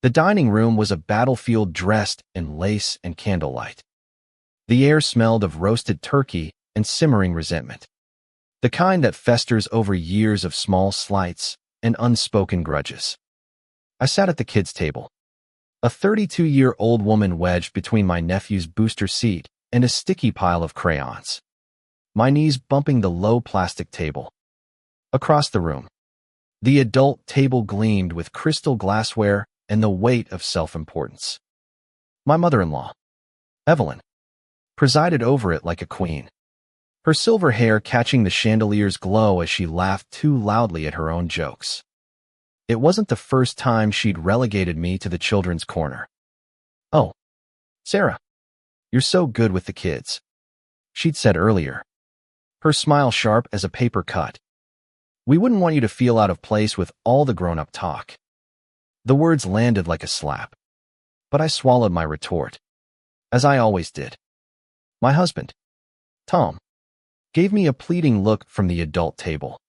The dining room was a battlefield dressed in lace and candlelight. The air smelled of roasted turkey and simmering resentment, the kind that festers over years of small slights and unspoken grudges. I sat at the kids' table, a 32-year-old woman wedged between my nephew's booster seat and a sticky pile of crayons, my knees bumping the low plastic table. Across the room, the adult table gleamed with crystal glassware and the weight of self-importance. My mother-in-law, Evelyn, presided over it like a queen, her silver hair catching the chandelier's glow as she laughed too loudly at her own jokes. It wasn't the first time she'd relegated me to the children's corner. "Oh, Sarah, you're so good with the kids," she'd said earlier, her smile sharp as a paper cut. "We wouldn't want you to feel out of place with all the grown-up talk." The words landed like a slap, but I swallowed my retort, as I always did. My husband, Tom, gave me a pleading look from the adult table,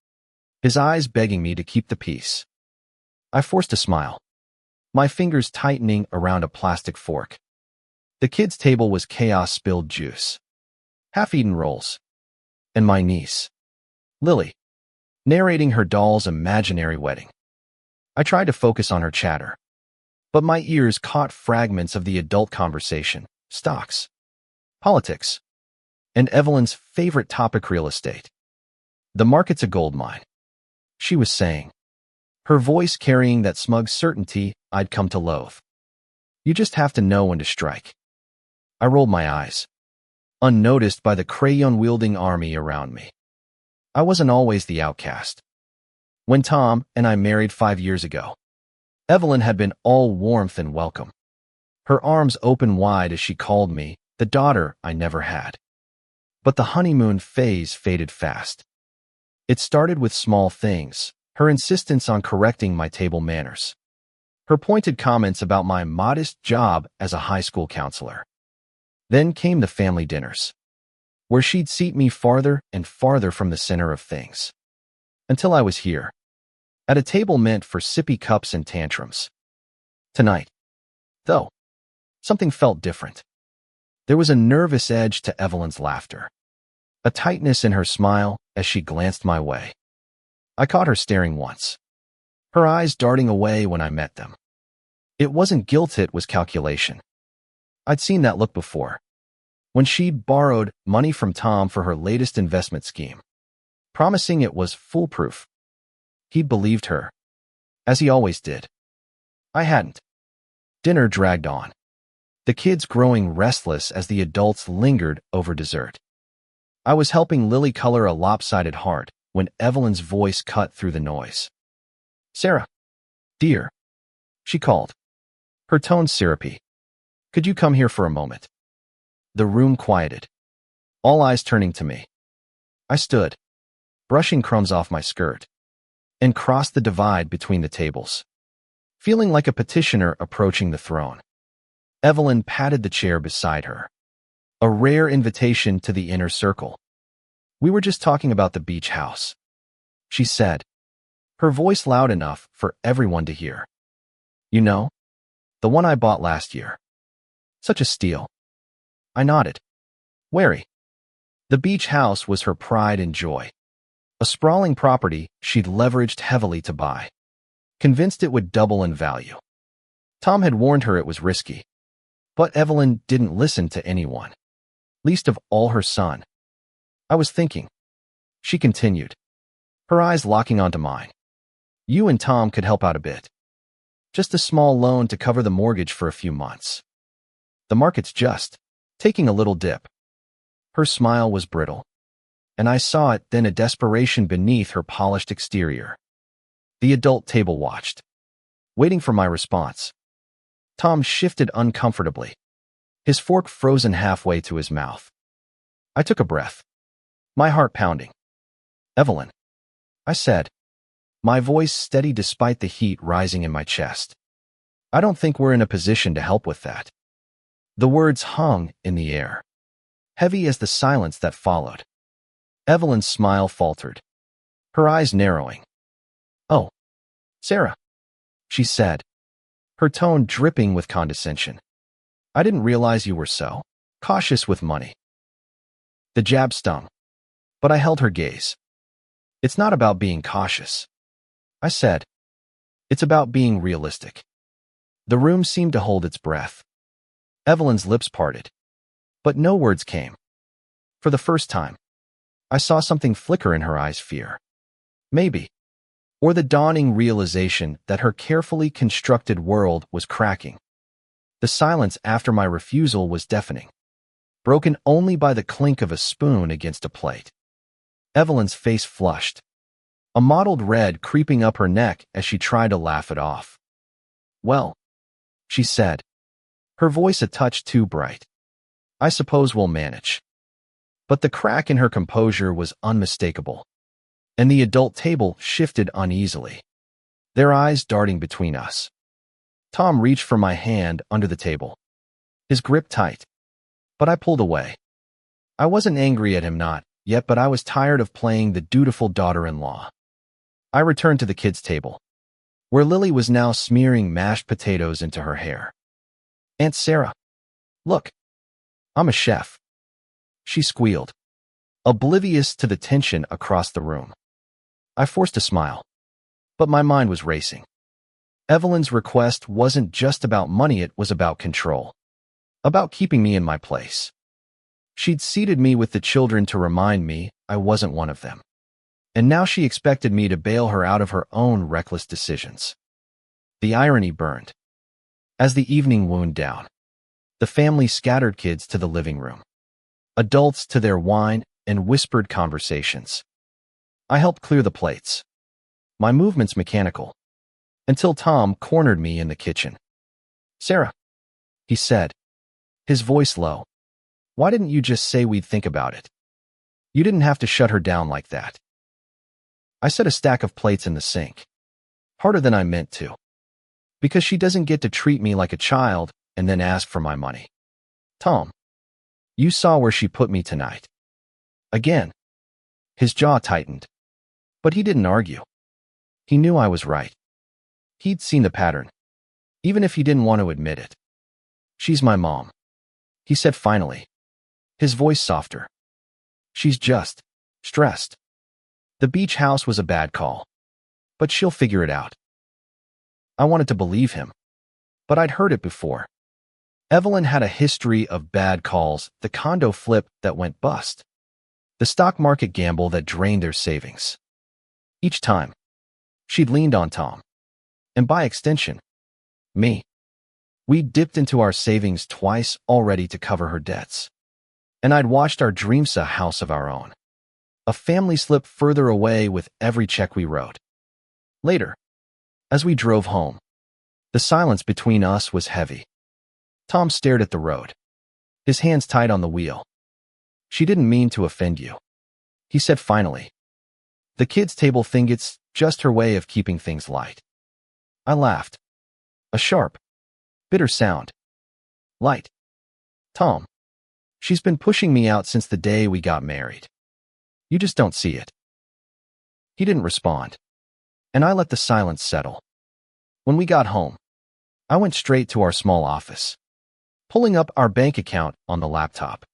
his eyes begging me to keep the peace. I forced a smile, my fingers tightening around a plastic fork. The kids' table was chaos-spilled juice, half-eaten rolls, and my niece, Lily, narrating her doll's imaginary wedding. I tried to focus on her chatter, but my ears caught fragments of the adult conversation, stocks, politics, and Evelyn's favorite topic, real estate. "The market's a gold mine," she was saying, her voice carrying that smug certainty I'd come to loathe. "You just have to know when to strike." I rolled my eyes, unnoticed by the crayon-wielding army around me. I wasn't always the outcast. When Tom and I married 5 years ago, Evelyn had been all warmth and welcome, her arms open wide as she called me the daughter I never had. But the honeymoon phase faded fast. It started with small things, her insistence on correcting my table manners, her pointed comments about my modest job as a high school counselor. Then came the family dinners, where she'd seat me farther and farther from the center of things, until I was here, at a table meant for sippy cups and tantrums. Tonight, though, something felt different. There was a nervous edge to Evelyn's laughter, a tightness in her smile as she glanced my way. I caught her staring once, her eyes darting away when I met them. It wasn't guilt, it was calculation. I'd seen that look before, when she'd borrowed money from Tom for her latest investment scheme, promising it was foolproof. He'd believed her, as he always did. I hadn't. Dinner dragged on, the kids growing restless as the adults lingered over dessert. I was helping Lily color a lopsided heart when Evelyn's voice cut through the noise. "Sarah, dear," she called, her tone syrupy. "Could you come here for a moment?" The room quieted, all eyes turning to me. I stood, brushing crumbs off my skirt, and crossed the divide between the tables, feeling like a petitioner approaching the throne. Evelyn patted the chair beside her, a rare invitation to the inner circle. "We were just talking about the beach house," she said, her voice loud enough for everyone to hear. "You know, the one I bought last year. Such a steal." I nodded, wary. The beach house was her pride and joy, a sprawling property she'd leveraged heavily to buy, convinced it would double in value. Tom had warned her it was risky, but Evelyn didn't listen to anyone, least of all her son. "I was thinking," she continued, her eyes locking onto mine, "you and Tom could help out a bit. Just a small loan to cover the mortgage for a few months. The market's just taking a little dip." Her smile was brittle, and I saw it then, a desperation beneath her polished exterior. The adult table watched, waiting for my response. Tom shifted uncomfortably, his fork frozen halfway to his mouth. I took a breath, my heart pounding. "Evelyn," I said, my voice steady despite the heat rising in my chest, "I don't think we're in a position to help with that." The words hung in the air, heavy as the silence that followed. Evelyn's smile faltered, her eyes narrowing. "Oh, Sarah," she said, her tone dripping with condescension. I didn't realize you were so cautious with money. The jab stung, but I held her gaze. It's not about being cautious, I said. It's about being realistic. The room seemed to hold its breath. Evelyn's lips parted, but no words came. For the first time, I saw something flicker in her eyes, fear. Maybe. Or the dawning realization that her carefully constructed world was cracking. The silence after my refusal was deafening, broken only by the clink of a spoon against a plate. Evelyn's face flushed, a mottled red creeping up her neck as she tried to laugh it off. Well, she said, her voice a touch too bright. I suppose we'll manage. But the crack in her composure was unmistakable, and the adult table shifted uneasily, their eyes darting between us. Tom reached for my hand under the table, his grip tight, but I pulled away. I wasn't angry at him not yet, but I was tired of playing the dutiful daughter-in-law. I returned to the kids' table, where Lily was now smearing mashed potatoes into her hair. Aunt Sarah, look, I'm a chef, she squealed, oblivious to the tension across the room. I forced a smile, but my mind was racing. Evelyn's request wasn't just about money, it was about control, about keeping me in my place. She'd seated me with the children to remind me I wasn't one of them, and now she expected me to bail her out of her own reckless decisions. The irony burned. As the evening wound down, the family scattered, kids to the living room, adults to their wine and whispered conversations. I helped clear the plates, my movements mechanical, until Tom cornered me in the kitchen. Sarah, he said, his voice low, why didn't you just say we'd think about it? You didn't have to shut her down like that. I set a stack of plates in the sink, harder than I meant to, because she doesn't get to treat me like a child and then ask for my money. Tom, you saw where she put me tonight. Again. His jaw tightened, but he didn't argue. He knew I was right. He'd seen the pattern, even if he didn't want to admit it. She's my mom, he said finally, his voice softer. She's just stressed. The beach house was a bad call, but she'll figure it out. I wanted to believe him, but I'd heard it before. Evelyn had a history of bad calls, the condo flip that went bust, the stock market gamble that drained their savings. Each time, she'd leaned on Tom, and by extension, me. We'd dipped into our savings twice already to cover her debts, and I'd watched our dreams a house of our own, a family slip further away with every check we wrote. Later, as we drove home, the silence between us was heavy. Tom stared at the road, his hands tight on the wheel. She didn't mean to offend you, he said finally. The kids' table thing, it's just her way of keeping things light. I laughed. A sharp, bitter sound. Light. Tom, she's been pushing me out since the day we got married. You just don't see it. He didn't respond, and I let the silence settle. When we got home, I went straight to our small office, pulling up our bank account on the laptop.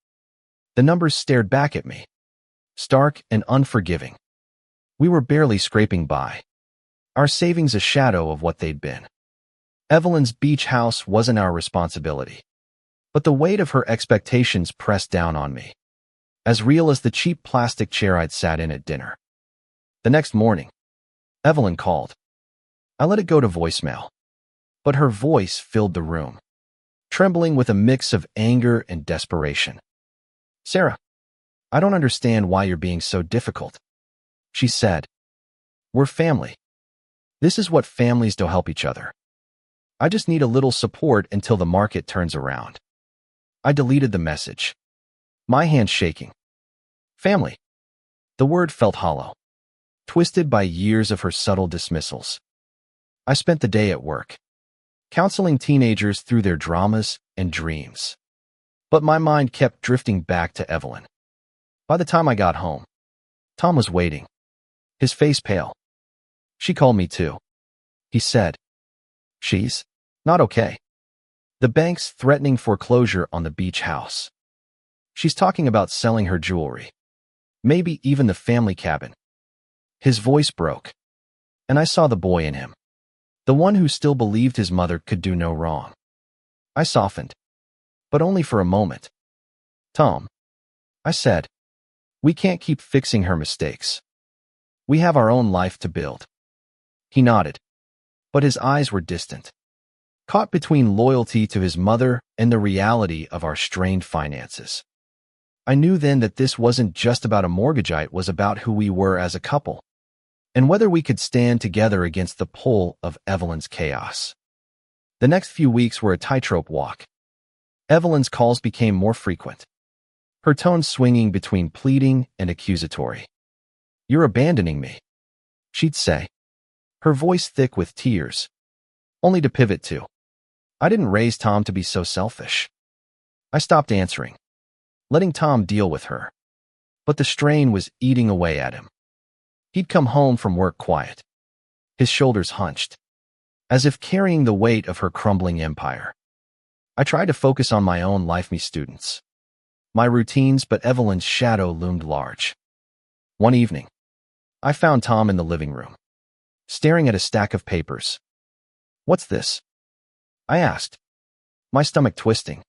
The numbers stared back at me, stark and unforgiving. We were barely scraping by, our savings a shadow of what they'd been. Evelyn's beach house wasn't our responsibility, but the weight of her expectations pressed down on me, as real as the cheap plastic chair I'd sat in at dinner. The next morning, Evelyn called. I let it go to voicemail, but her voice filled the room, trembling with a mix of anger and desperation. Sarah, I don't understand why you're being so difficult, she said. We're family. This is what families do, help each other. I just need a little support until the market turns around. I deleted the message, my hands shaking. Family. The word felt hollow, twisted by years of her subtle dismissals. I spent the day at work, counseling teenagers through their dramas and dreams. But my mind kept drifting back to Evelyn. By the time I got home, Tom was waiting, his face pale. She called me too, he said. She's Not okay. The bank's threatening foreclosure on the beach house. She's talking about selling her jewelry. Maybe even the family cabin. His voice broke, and I saw the boy in him. The one who still believed his mother could do no wrong. I softened, but only for a moment. Tom, I said, we can't keep fixing her mistakes. We have our own life to build. He nodded, but his eyes were distant, caught between loyalty to his mother and the reality of our strained finances. I knew then that this wasn't just about a mortgage, it was about who we were as a couple, and whether we could stand together against the pull of Evelyn's chaos. The next few weeks were a tightrope walk. Evelyn's calls became more frequent, her tone swinging between pleading and accusatory. You're abandoning me, she'd say, her voice thick with tears, only to pivot to, I didn't raise Tom to be so selfish. I stopped answering, letting Tom deal with her. But the strain was eating away at him. He'd come home from work quiet, his shoulders hunched, as if carrying the weight of her crumbling empire. I tried to focus on my own life, me students, my routines, but Evelyn's shadow loomed large. One evening, I found Tom in the living room, staring at a stack of papers. What's this? I asked, my stomach twisting.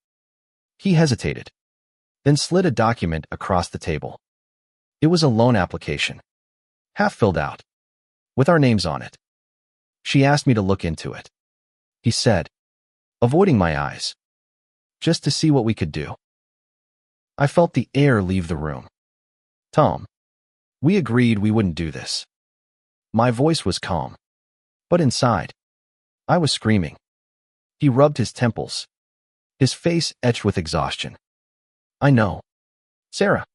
He hesitated, then slid a document across the table. It was a loan application, half filled out, with our names on it. She asked me to look into it, he said, avoiding my eyes, just to see what we could do. I felt the air leave the room. Tom, we agreed we wouldn't do this. My voice was calm, but inside, I was screaming. He rubbed his temples, his face etched with exhaustion. I know, Sarah,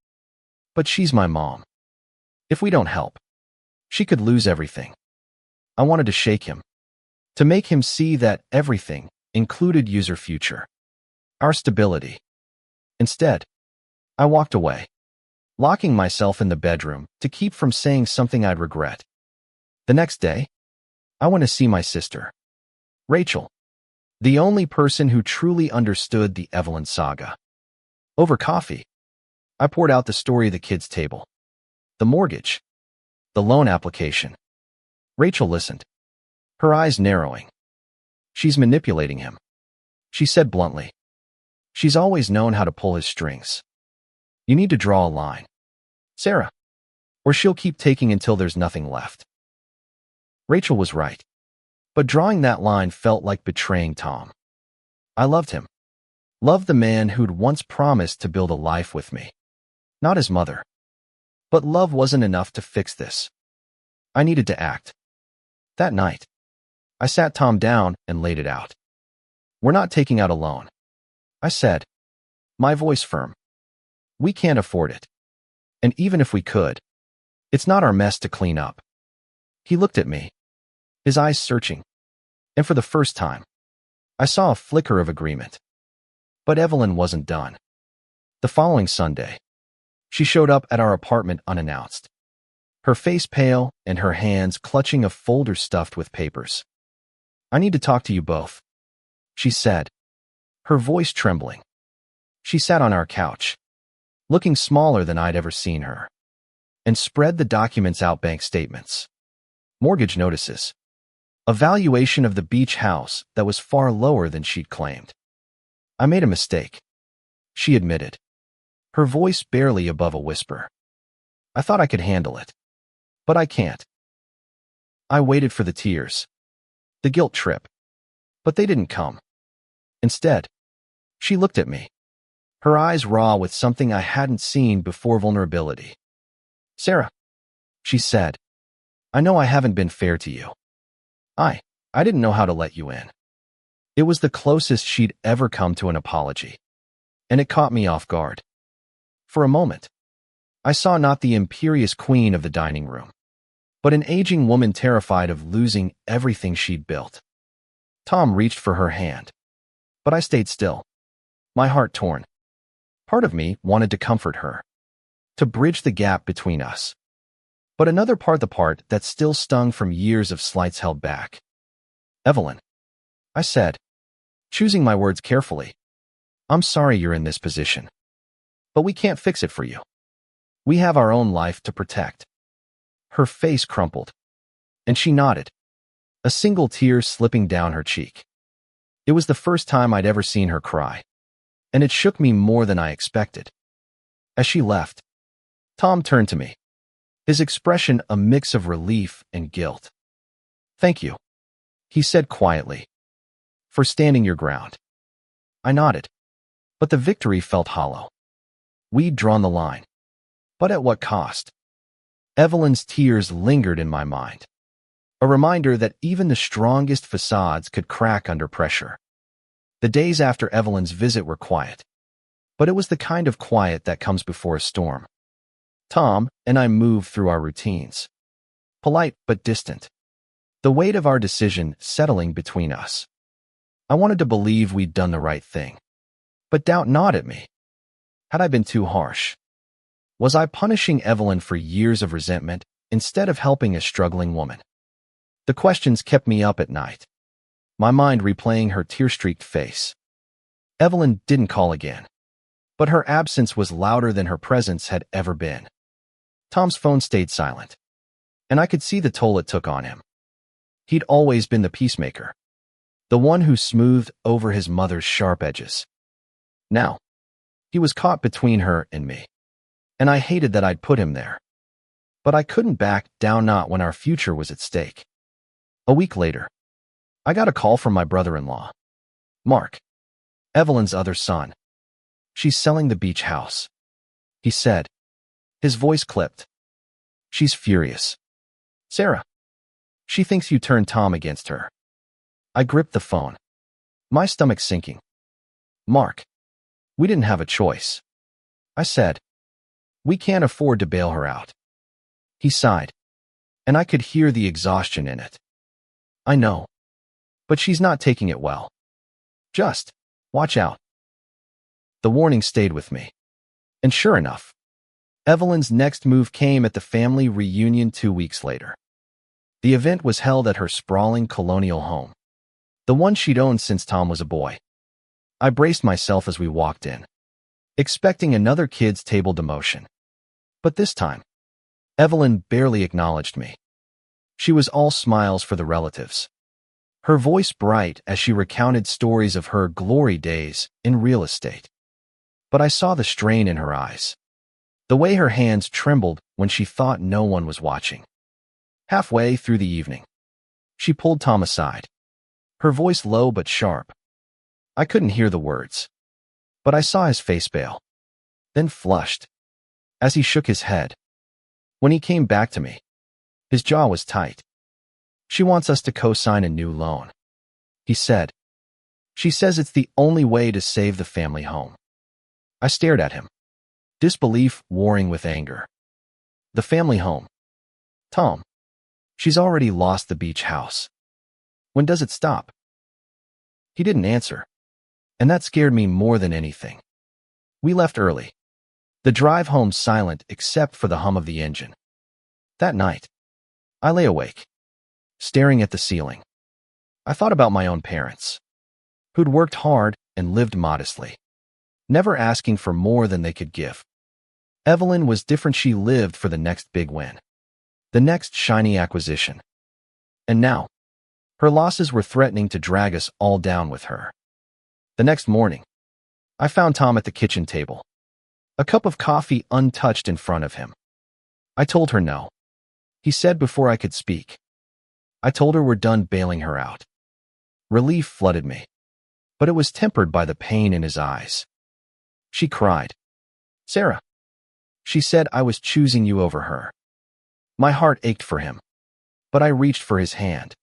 but she's my mom. If we don't help, she could lose everything. I wanted to shake him, to make him see that everything included user future, our stability. Instead, I walked away, locking myself in the bedroom to keep from saying something I'd regret. The next day, I went to see my sister, Rachel, the only person who truly understood the Evelyn saga. Over coffee, I poured out the story of the kids' table, the mortgage, the loan application. Rachel listened, her eyes narrowing. She's manipulating him, she said bluntly. She's always known how to pull his strings. You need to draw a line, Sarah, or she'll keep taking until there's nothing left. Rachel was right, but drawing that line felt like betraying Tom. I loved him, loved the man who'd once promised to build a life with me, not his mother. But love wasn't enough to fix this. I needed to act. That night, I sat Tom down and laid it out. We're not taking out a loan, I said, my voice firm. We can't afford it. And even if we could, it's not our mess to clean up. He looked at me, his eyes searching, and for the first time, I saw a flicker of agreement. But Evelyn wasn't done. The following Sunday, she showed up at our apartment unannounced, her face pale and her hands clutching a folder stuffed with papers. I need to talk to you both, she said, her voice trembling. She sat on our couch, looking smaller than I'd ever seen her, and spread the documents out: bank statements, mortgage notices, a valuation of the beach house that was far lower than she'd claimed. I made a mistake, she admitted, her voice barely above a whisper. I thought I could handle it, but I can't. I waited for the tears, the guilt trip, but they didn't come. Instead, she looked at me, her eyes raw with something I hadn't seen before: vulnerability. Sarah, she said, I know I haven't been fair to you. I didn't know how to let you in. It was the closest she'd ever come to an apology, and it caught me off guard. For a moment, I saw not the imperious queen of the dining room, but an aging woman terrified of losing everything she'd built. Tom reached for her hand, but I stayed still, my heart torn. Part of me wanted to comfort her, to bridge the gap between us. But another part, the part that still stung from years of slights, held back. Evelyn, I said, choosing my words carefully. I'm sorry you're in this position, but we can't fix it for you. We have our own life to protect. Her face crumpled, and she nodded, a single tear slipping down her cheek. It was the first time I'd ever seen her cry, and it shook me more than I expected. As she left, Tom turned to me, his expression a mix of relief and guilt. "Thank you," he said quietly, "for standing your ground." I nodded, but the victory felt hollow. We'd drawn the line, but at what cost? Evelyn's tears lingered in my mind, a reminder that even the strongest facades could crack under pressure. The days after Evelyn's visit were quiet, but it was the kind of quiet that comes before a storm. Tom and I moved through our routines, polite but distant, the weight of our decision settling between us. I wanted to believe we'd done the right thing, but doubt gnawed at me. Had I been too harsh? Was I punishing Evelyn for years of resentment instead of helping a struggling woman? The questions kept me up at night, my mind replaying her tear-streaked face. Evelyn didn't call again, but her absence was louder than her presence had ever been. Tom's phone stayed silent, and I could see the toll it took on him. He'd always been the peacemaker, the one who smoothed over his mother's sharp edges. Now, he was caught between her and me, and I hated that I'd put him there. But I couldn't back down, not when our future was at stake. A week later, I got a call from my brother-in-law, Mark, Evelyn's other son. "She's selling the beach house," he said, his voice clipped. "She's furious. Sarah, she thinks you turned Tom against her." I gripped the phone, my stomach sinking. "Mark, we didn't have a choice," I said. "We can't afford to bail her out." He sighed, and I could hear the exhaustion in it. "I know, but she's not taking it well. Just watch out." The warning stayed with me, and sure enough, Evelyn's next move came at the family reunion 2 weeks later. The event was held at her sprawling colonial home, the one she'd owned since Tom was a boy. I braced myself as we walked in, expecting another kids' table demotion. But this time, Evelyn barely acknowledged me. She was all smiles for the relatives, her voice bright as she recounted stories of her glory days in real estate. But I saw the strain in her eyes, the way her hands trembled when she thought no one was watching. Halfway through the evening, she pulled Tom aside, her voice low but sharp. I couldn't hear the words, but I saw his face pale, then flushed, as he shook his head. When he came back to me, his jaw was tight. "She wants us to co-sign a new loan," he said. "She says it's the only way to save the family home." I stared at him, disbelief warring with anger. "The family home? Tom, she's already lost the beach house. When does it stop?" He didn't answer, and that scared me more than anything. We left early, the drive home silent except for the hum of the engine. That night, I lay awake, staring at the ceiling. I thought about my own parents, who'd worked hard and lived modestly, never asking for more than they could give. Evelyn was different. She lived for the next big win, the next shiny acquisition. And now, her losses were threatening to drag us all down with her. The next morning, I found Tom at the kitchen table, a cup of coffee untouched in front of him. I told her no, he said before I could speak. I told her we're done bailing her out. Relief flooded me, but it was tempered by the pain in his eyes. She cried. "Sarah," she said, "I was choosing you over her." My heart ached for him, but I reached for his hand.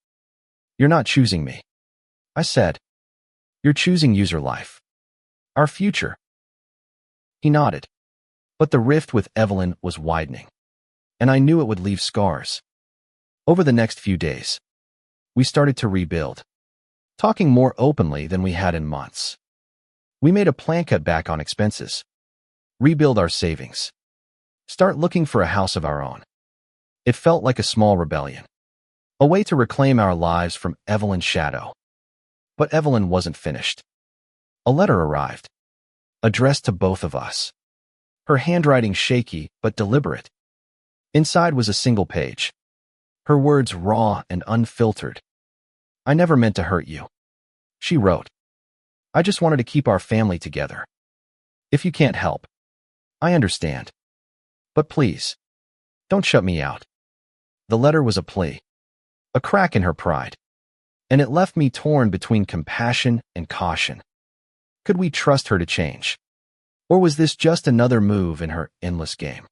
"You're not choosing me," I said. "You're choosing user life. Our future." He nodded, but the rift with Evelyn was widening, and I knew it would leave scars. Over the next few days, we started to rebuild, talking more openly than we had in months. We made a plan, cut back on expenses, rebuild our savings, start looking for a house of our own. It felt like a small rebellion, a way to reclaim our lives from Evelyn's shadow. But Evelyn wasn't finished. A letter arrived, addressed to both of us. Her handwriting shaky but deliberate. Inside was a single page. Her words raw and unfiltered. "I never meant to hurt you," she wrote. "I just wanted to keep our family together. If you can't help, I understand. But please, don't shut me out." The letter was a plea, a crack in her pride, and it left me torn between compassion and caution. Could we trust her to change? Or was this just another move in her endless game?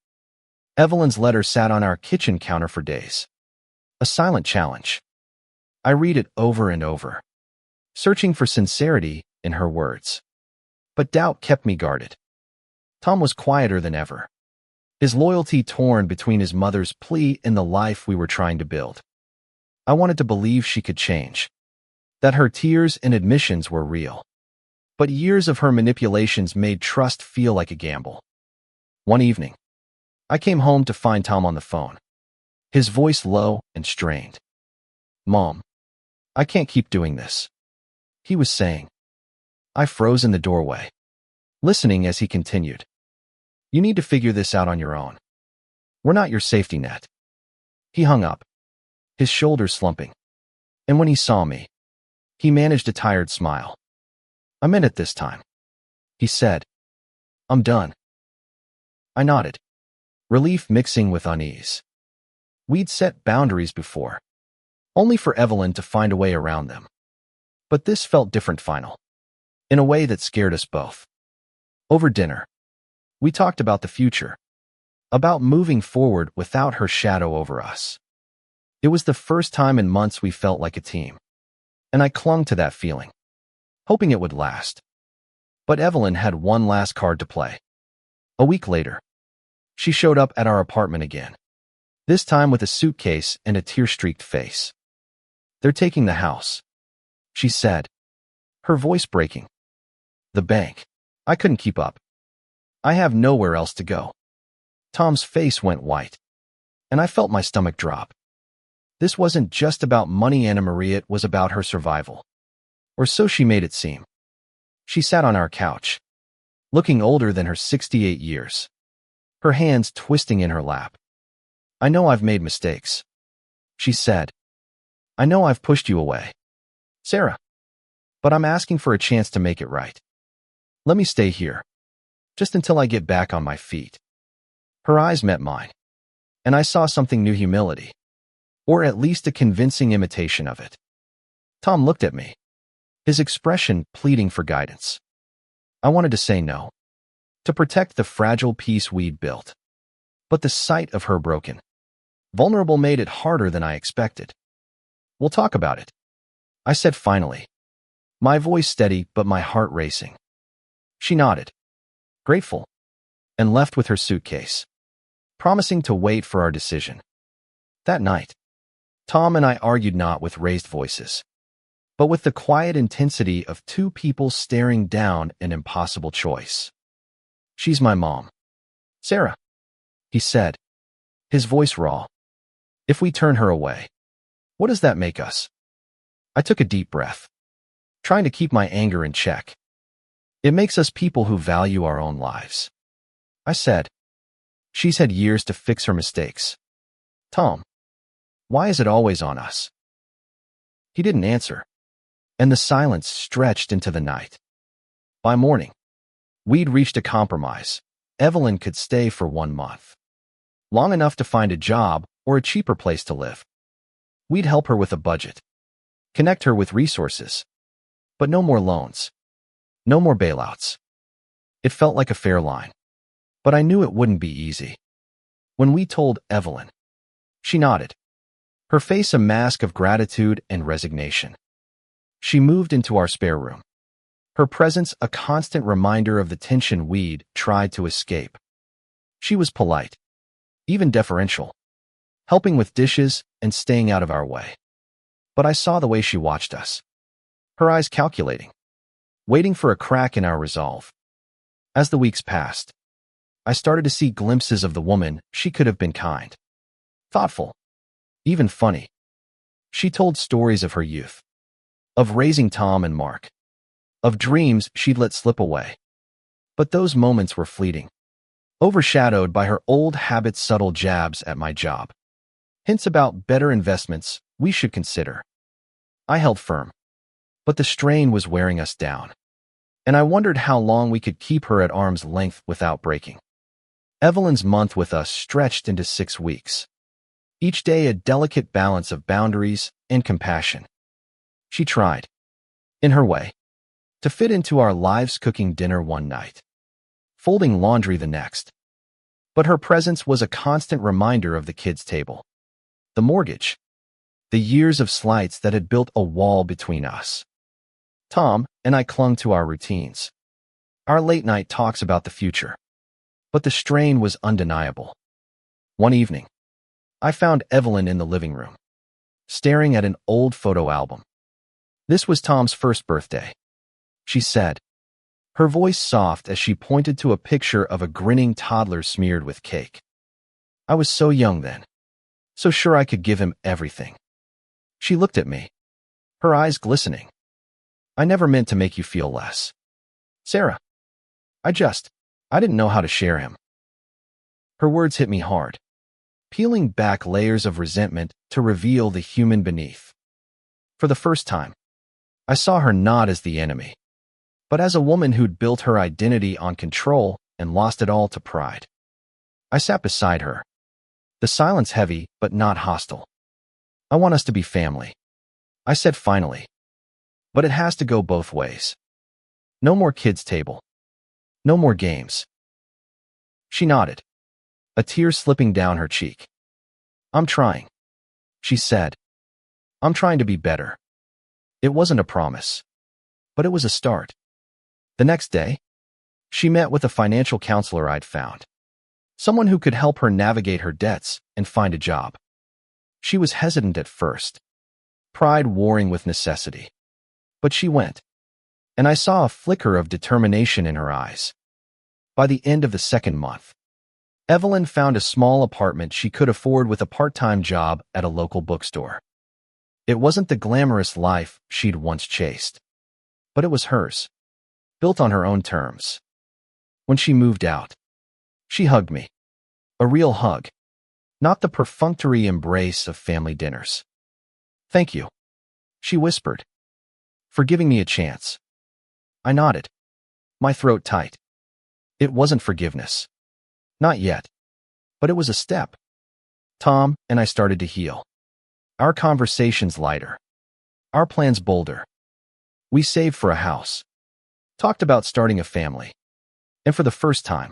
Evelyn's letter sat on our kitchen counter for days. A silent challenge. I read it over and over, searching for sincerity in her words. But doubt kept me guarded. Tom was quieter than ever, his loyalty torn between his mother's plea and the life we were trying to build. I wanted to believe she could change, that her tears and admissions were real. But years of her manipulations made trust feel like a gamble. One evening, I came home to find Tom on the phone, his voice low and strained. "Mom, I can't keep doing this," he was saying. I froze in the doorway, listening as he continued. "You need to figure this out on your own. We're not your safety net." He hung up, his shoulders slumping. And when he saw me, he managed a tired smile. "I meant it this time," he said. "I'm done." I nodded, relief mixing with unease. We'd set boundaries before, only for Evelyn to find a way around them. But this felt different, final, in a way that scared us both. Over dinner, we talked about the future, about moving forward without her shadow over us. It was the first time in months we felt like a team, and I clung to that feeling, hoping it would last. But Evelyn had one last card to play. A week later, she showed up at our apartment again, this time with a suitcase and a tear-streaked face. "They're taking the house," she said, her voice breaking. "The bank." I couldn't keep up. "I have nowhere else to go." Tom's face went white, and I felt my stomach drop. This wasn't just about money, Anna Maria, it was about her survival. Or so she made it seem. She sat on our couch, looking older than her 68 years, her hands twisting in her lap. "I know I've made mistakes," she said. "I know I've pushed you away, Sarah. But I'm asking for a chance to make it right. Let me stay here, just until I get back on my feet." Her eyes met mine, and I saw something new: humility, or at least a convincing imitation of it. Tom looked at me, his expression pleading for guidance. I wanted to say no, to protect the fragile peace we'd built. But the sight of her broken, vulnerable, made it harder than I expected. "We'll talk about it," I said finally, my voice steady but my heart racing. She nodded, grateful, and left with her suitcase, promising to wait for our decision. That night, Tom and I argued not with raised voices, but with the quiet intensity of two people staring down an impossible choice. "She's my mom, Sarah," he said, his voice raw. "If we turn her away, what does that make us?" I took a deep breath, trying to keep my anger in check. "It makes us people who value our own lives," I said. "She's had years to fix her mistakes. Tom, why is it always on us?" He didn't answer, and the silence stretched into the night. By morning, we'd reached a compromise. Evelyn could stay for 1 month, long enough to find a job or a cheaper place to live. We'd help her with a budget, connect her with resources, but no more loans, no more bailouts. It felt like a fair line, but I knew it wouldn't be easy. When we told Evelyn, she nodded, her face a mask of gratitude and resignation. She moved into our spare room, her presence a constant reminder of the tension we'd tried to escape. She was polite, even deferential, helping with dishes and staying out of our way. But I saw the way she watched us, her eyes calculating, waiting for a crack in our resolve. As the weeks passed, I started to see glimpses of the woman she could have been: kind, thoughtful, even funny. She told stories of her youth, of raising Tom and Mark, of dreams she'd let slip away. But those moments were fleeting, overshadowed by her old habits' subtle jabs at my job. Hints about better investments we should consider. I held firm, but the strain was wearing us down, and I wondered how long we could keep her at arm's length without breaking. Evelyn's month with us stretched into 6 weeks, each day a delicate balance of boundaries and compassion. She tried, in her way, to fit into our lives, cooking dinner one night, folding laundry the next. But her presence was a constant reminder of the kids' table, the mortgage, the years of slights that had built a wall between us. Tom and I clung to our routines, our late-night talks about the future. But the strain was undeniable. One evening, I found Evelyn in the living room, staring at an old photo album. This was Tom's first birthday, she said, her voice soft as she pointed to a picture of a grinning toddler smeared with cake. I was so young then, so sure I could give him everything. She looked at me, her eyes glistening. I never meant to make you feel less, Sarah. I didn't know how to share him. Her words hit me hard, peeling back layers of resentment to reveal the human beneath. For the first time, I saw her not as the enemy, but as a woman who'd built her identity on control and lost it all to pride. I sat beside her, the silence heavy but not hostile. I want us to be family, I said finally. But it has to go both ways. No more kids' table. No more games. She nodded, a tear slipping down her cheek. I'm trying, she said. I'm trying to be better. It wasn't a promise, but it was a start. The next day, she met with a financial counselor I'd found, someone who could help her navigate her debts and find a job. She was hesitant at first, pride warring with necessity. But she went, and I saw a flicker of determination in her eyes. By the end of the second month, Evelyn found a small apartment she could afford with a part-time job at a local bookstore. It wasn't the glamorous life she'd once chased, but it was hers, built on her own terms. When she moved out, she hugged me. A real hug, not the perfunctory embrace of family dinners. Thank you, she whispered, for giving me a chance. I nodded, my throat tight. It wasn't forgiveness. Not yet. But it was a step. Tom and I started to heal. Our conversations lighter. Our plans bolder. We saved for a house. Talked about starting a family. And for the first time,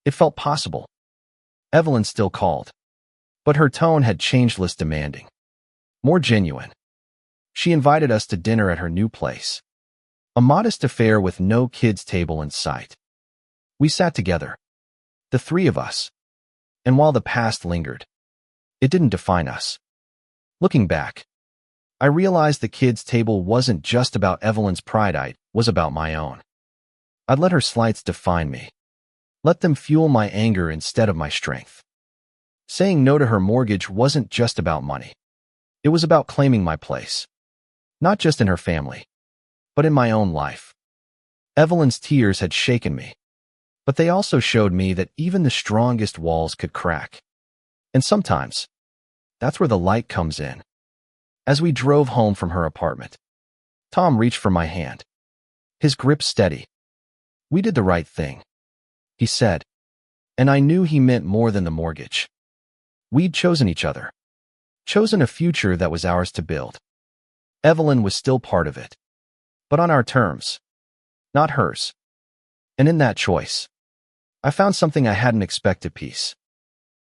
it felt possible. Evelyn still called. But her tone had changed, less demanding. More genuine. She invited us to dinner at her new place. A modest affair with no kids' table in sight. We sat together, the three of us, and while the past lingered, it didn't define us. Looking back, I realized the kids' table wasn't just about Evelyn's pride, it was about my own. I'd let her slights define me, let them fuel my anger instead of my strength. Saying no to her mortgage wasn't just about money. It was about claiming my place, not just in her family, but in my own life. Evelyn's tears had shaken me, but they also showed me that even the strongest walls could crack. And sometimes, that's where the light comes in. As we drove home from her apartment, Tom reached for my hand, his grip steady. We did the right thing, he said, and I knew he meant more than the mortgage. We'd chosen each other, chosen a future that was ours to build. Evelyn was still part of it, but on our terms, not hers. And in that choice, I found something I hadn't expected: peace.